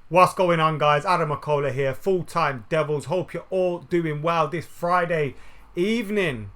What's going on, guys? Adam McCullough here, full-time Devils. Hope you're all doing well this Friday evening.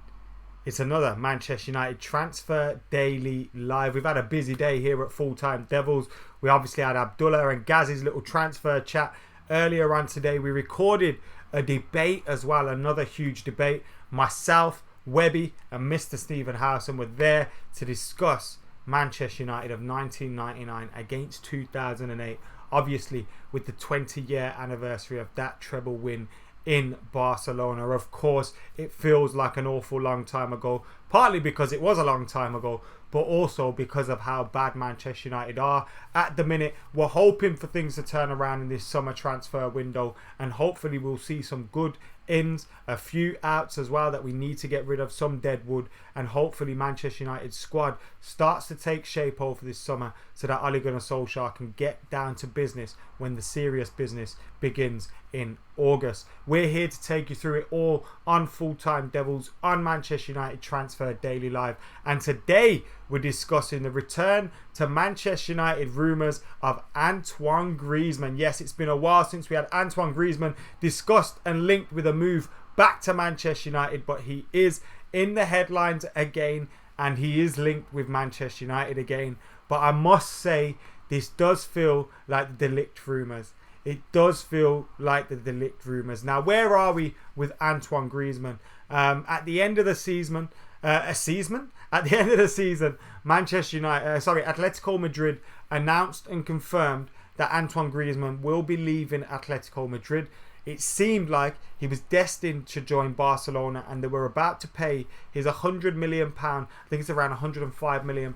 It's another Manchester United Transfer Daily Live. We've had a busy day here at Full-Time Devils. We obviously had Abdullah and Gaz's little transfer chat earlier on today. We recorded a debate as well, another huge debate. Myself, Webby and Mr. Stephen Howson were there to discuss Manchester United of 1999 against 2008. Obviously, with the 20-year anniversary of that treble win in Barcelona. Of course, it feels like an awful long time ago, partly because it was a long time ago, but also because of how bad Manchester United are at the minute. We're hoping for things to turn around in this summer transfer window, and hopefully we'll see some good ins, a few outs as well that we need to get rid of, some dead wood, and hopefully Manchester United's squad starts to take shape over this summer so that Ole Gunnar Solskjaer can get down to business when the serious business begins in August. We're here to take you through it all on Full-Time Devils on Manchester United Transfer Daily Live, and today we're discussing the return to Manchester United rumours of Antoine Griezmann. Yes, it's been a while since we had Antoine Griezmann discussed and linked with a move back to Manchester United, but he is in the headlines again and he is linked with Manchester United again. But I must say, this does feel like the Ligt rumours. It does feel like the Ligt rumours. Now, where are we with Antoine Griezmann? At the end of the season, At the end of the season, Atletico Madrid announced and confirmed that Antoine Griezmann will be leaving Atletico Madrid. It seemed like he was destined to join Barcelona, and they were about to pay his £100 million, I think it's around £105 million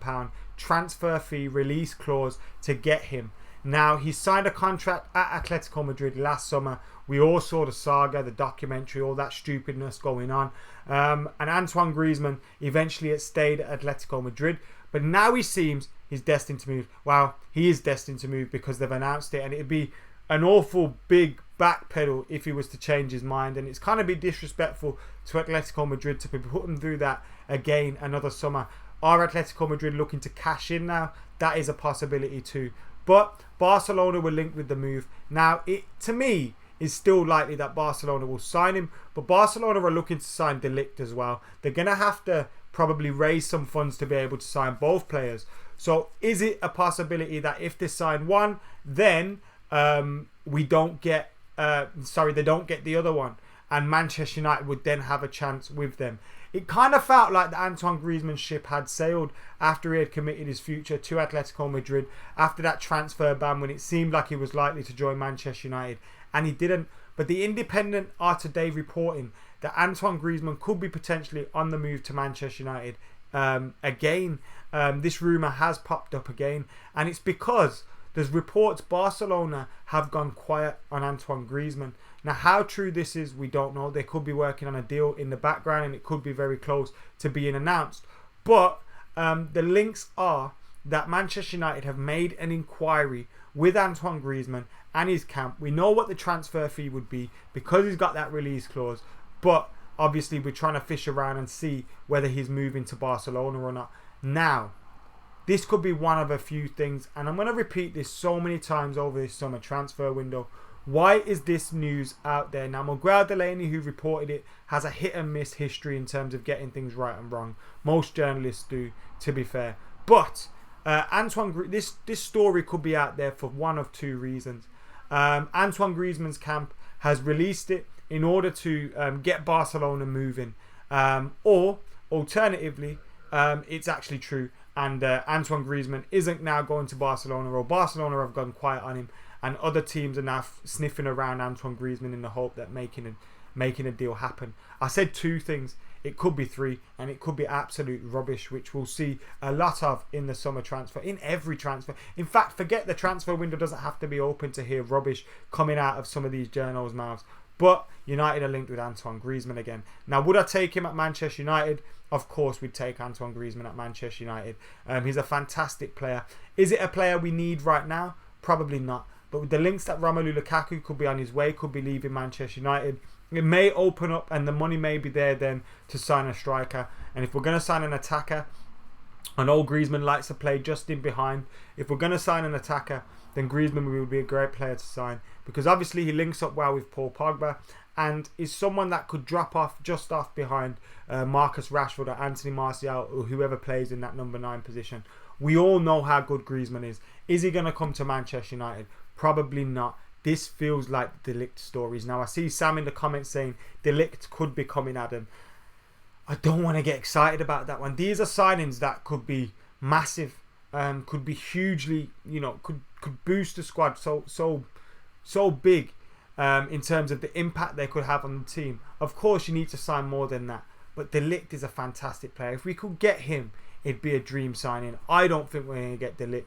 transfer fee release clause to get him. Now, he signed a contract at Atletico Madrid last summer. We all saw the saga, the documentary, all that stupidness going on. And Antoine Griezmann eventually had stayed at Atletico Madrid. But now he seems he's destined to move. Well, he is destined to move because they've announced it. And it'd be an awful big backpedal if he was to change his mind. And it's kind of be disrespectful to Atletico Madrid to be putting through that again another summer. Are Atletico Madrid looking to cash in now? That is a possibility too. But Barcelona were linked with the move. Now, it to me is still likely that Barcelona will sign him, but Barcelona are looking to sign Ligt as well. They're going to have to probably raise some funds to be able to sign both players. So is it a possibility that if they sign one, then they don't get the other one, and Manchester United would then have a chance with them? It kind of felt like the Antoine Griezmann ship had sailed after he had committed his future to Atletico Madrid after that transfer ban, when it seemed like he was likely to join Manchester United, and he didn't. But the Independent are today reporting that Antoine Griezmann could be potentially on the move to Manchester United again. This rumour has popped up again, and it's because there's reports Barcelona have gone quiet on Antoine Griezmann. Now, how true this is, we don't know. They could be working on a deal in the background, and it could be very close to being announced. But the links are that Manchester United have made an inquiry with Antoine Griezmann and his camp. We know what the transfer fee would be because he's got that release clause. But obviously, we're trying to fish around and see whether he's moving to Barcelona or not. Now, this could be one of a few things, and I'm going to repeat this so many times over this summer transfer window. Why is this news out there? Now, Miguel Delaney, who reported it, has a hit and miss history in terms of getting things right and wrong. Most journalists do, to be fair. But this story could be out there for one of two reasons. Antoine Griezmann's camp has released it in order to get Barcelona moving. Or, alternatively, it's actually true, and Antoine Griezmann isn't now going to Barcelona, or Barcelona have gone quiet on him, and other teams are now sniffing around Antoine Griezmann in the hope that making a deal happen. I said two things. It could be three, and it could be absolute rubbish, which we'll see a lot of in the summer transfer, in every transfer. In fact, forget the transfer window doesn't have to be open to hear rubbish coming out of some of these journals' mouths. But United are linked with Antoine Griezmann again. Now, would I take him at Manchester United? Of course we'd take Antoine Griezmann at Manchester United. He's a fantastic player. Is it a player we need right now? Probably not. But with the links that Romelu Lukaku could be on his way, could be leaving Manchester United, it may open up and the money may be there then to sign a striker. And if we're going to sign an attacker, I know Griezmann likes to play just in behind. If we're going to sign an attacker, then Griezmann would be a great player to sign, because obviously he links up well with Paul Pogba and is someone that could drop off just off behind Marcus Rashford or Anthony Martial or whoever plays in that number 9 position. We all know how good Griezmann is. Is he going to come to Manchester United? Probably not. This feels like the Ligt stories. Now I see Sam in the comments saying the Ligt could be coming at him. I don't want to get excited about that one. These are signings that could be massive, could be hugely, could boost the squad so big in terms of the impact they could have on the team. Of course, you need to sign more than that, but De Ligt is a fantastic player. If we could get him, it'd be a dream signing. I don't think we're going to get De Ligt.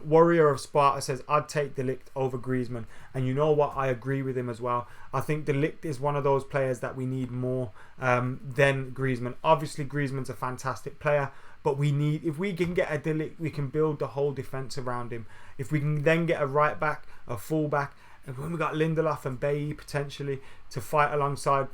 Warrior of Sparta says I'd take De Ligt over Griezmann, and you know what, I agree with him as well. I think De Ligt is one of those players that we need more than Griezmann. Obviously Griezmann's a fantastic player, but if we can get a De Ligt, we can build the whole defence around him. If we can then get a right back, a full back, and when we got Lindelof and Bailly potentially to fight alongside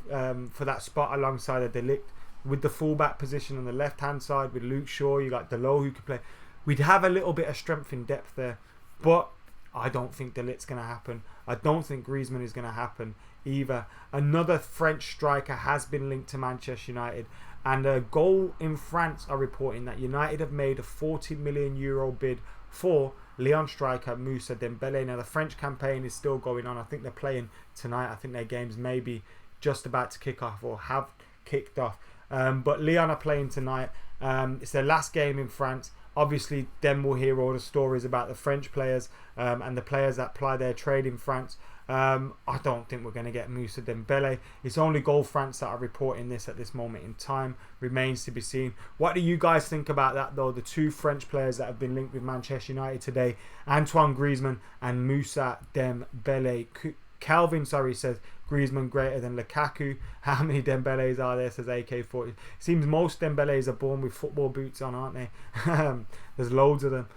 for that spot alongside a De Ligt, with the full back position on the left hand side with Luke Shaw, you got Delot who could play. We'd have a little bit of strength in depth there, but I don't think De Ligt's going to happen. I don't think Griezmann is going to happen either. Another French striker has been linked to Manchester United, and a Goal in France are reporting that United have made a €40 million bid for Lyon striker Moussa Dembele. Now the French campaign is still going on. I think they're playing tonight. I think their game's maybe just about to kick off or have kicked off. But Lyon are playing tonight. It's their last game in France. Obviously, then we'll hear all the stories about the French players and the players that ply their trade in France. I don't think we're going to get Moussa Dembele. It's only Goal France that are reporting this at this moment in time. Remains to be seen. What do you guys think about that, though? The 2 French players that have been linked with Manchester United today, Antoine Griezmann and Moussa Dembele. Calvin, says Griezmann greater than Lukaku. How many Dembeles are there, says AK40. Seems most Dembeles are born with football boots on, aren't they? There's loads of them.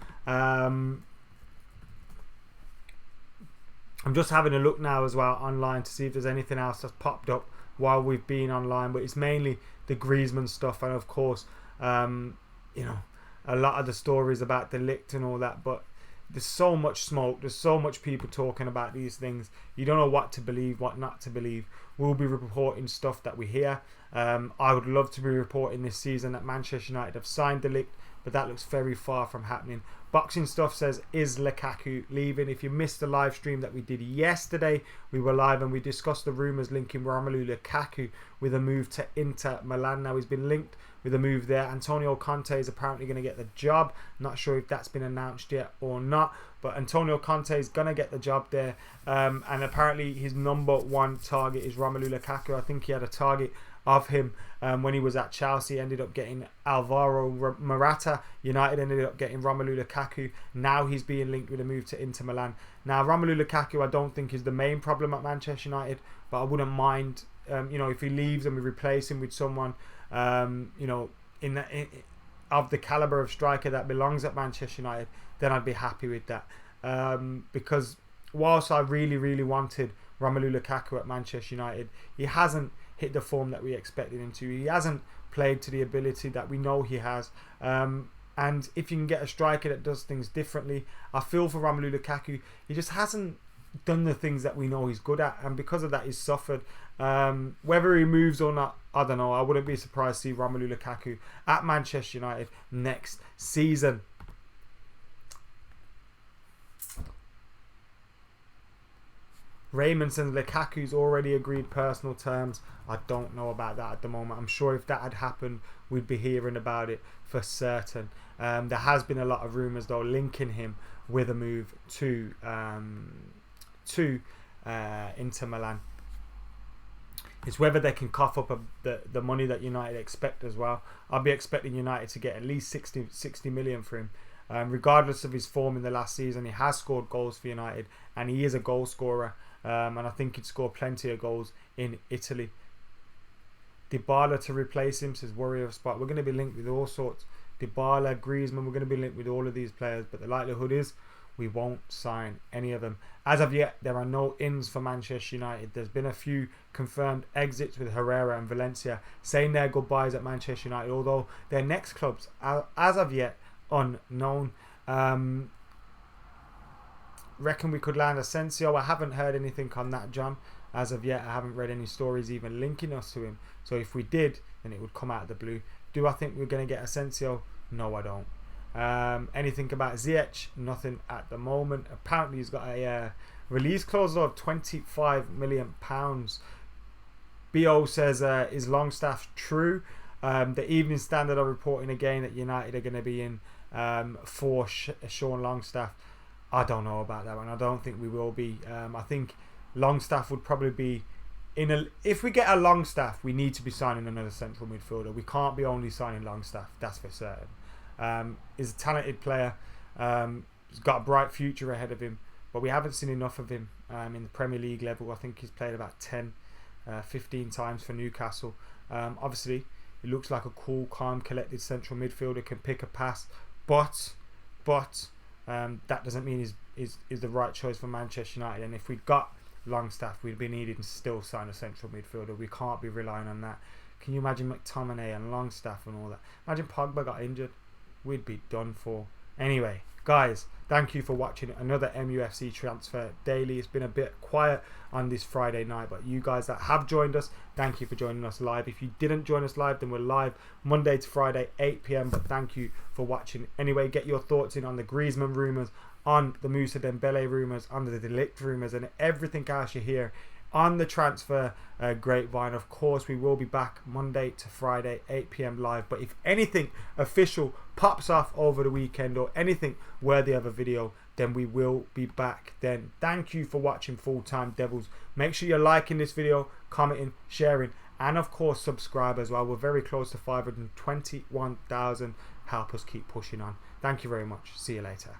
I'm just having a look now as well online to see if there's anything else that's popped up while we've been online, but it's mainly the Griezmann stuff, and of course a lot of the stories about the Ligt and all that. But there's so much smoke, there's so much people talking about these things, you don't know what to believe, what not to believe. We'll be reporting stuff that we hear. I would love to be reporting this season that Manchester United have signed the Ligt, but that looks very far from happening. Boxing Stuff says, is Lukaku leaving? If you missed the live stream that we did yesterday, we were live and we discussed the rumours linking Romelu Lukaku with a move to Inter Milan. Now he's been linked with a move there. Antonio Conte is apparently going to get the job. Not sure if that's been announced yet or not, but Antonio Conte is going to get the job there. And apparently his number 1 target is Romelu Lukaku. I think he had a target of him when he was at Chelsea. Ended up getting Alvaro Morata. United ended up getting Romelu Lukaku. Now he's being linked with a move to Inter Milan. Now Romelu Lukaku I don't think is the main problem at Manchester United, but I wouldn't mind if he leaves and we replace him with someone of the calibre of striker that belongs at Manchester United, then I'd be happy with that. Because whilst I really wanted Romelu Lukaku at Manchester United, he hasn't hit the form that we expected him to. He hasn't played to the ability that we know he has. And if you can get a striker that does things differently, I feel for Romelu Lukaku, he just hasn't done the things that we know he's good at, and because of that he's suffered. Whether he moves or not, I don't know. I wouldn't be surprised to see Romelu Lukaku at Manchester United next season. Raymond says Lukaku's already agreed personal terms. I don't know about that at the moment. I'm sure if that had happened, we'd be hearing about it for certain. There has been a lot of rumours though linking him with a move to Inter Milan. It's whether they can cough up the money that United expect as well. I'll be expecting United to get at least 60 million for him. Regardless of his form in the last season, he has scored goals for United and he is a goal scorer. And I think he'd score plenty of goals in Italy. Dybala to replace him, says Warrior of Spot. We're going to be linked with all sorts. Dybala, Griezmann, we're going to be linked with all of these players. But the likelihood is we won't sign any of them. As of yet, there are no ins for Manchester United. There's been a few confirmed exits with Herrera and Valencia saying their goodbyes at Manchester United, although their next clubs are, as of yet, unknown. Reckon we could land Asensio. I haven't heard anything on that, John. As of yet, I haven't read any stories even linking us to him. So if we did, then it would come out of the blue. Do I think we're going to get Asensio? No, I don't. Anything about Ziyech? Nothing at the moment. Apparently he's got a release clause of £25 million. BO says, is Longstaff true? The Evening Standard are reporting again that United are going to be in for Sean Longstaff. I don't know about that one. I don't think we will be. I think Longstaff would probably be in a. If we get a Longstaff, we need to be signing another central midfielder. We can't be only signing Longstaff. That's for certain. He's a talented player. He's got a bright future ahead of him, but we haven't seen enough of him in the Premier League level. I think he's played about 15 times for Newcastle. Obviously, he looks like a cool, calm, collected central midfielder, can pick a pass, but that doesn't mean he's the right choice for Manchester United. And if we got Longstaff, we'd be needing to still sign a central midfielder. We can't be relying on that. Can you imagine McTominay and Longstaff and all that? Imagine Pogba got injured. We'd be done for. Anyway, guys, thank you for watching another MUFC Transfer Daily. It's been a bit quiet on this Friday night, but you guys that have joined us, thank you for joining us live. If you didn't join us live, then we're live Monday to Friday, 8 p.m. But thank you for watching. Anyway, get your thoughts in on the Griezmann rumours, on the Moussa Dembele rumours, on the Ligt rumours, and everything else you hear on the transfer grapevine. Of course, we will be back Monday to Friday, 8 p.m. live. But if anything official pops off over the weekend or anything worthy of a video, then we will be back then. Thank you for watching Full Time Devils. Make sure you're liking this video, commenting, sharing, and of course subscribe as well. We're very close to 521,000. Help us keep pushing on. Thank you very much. See you later.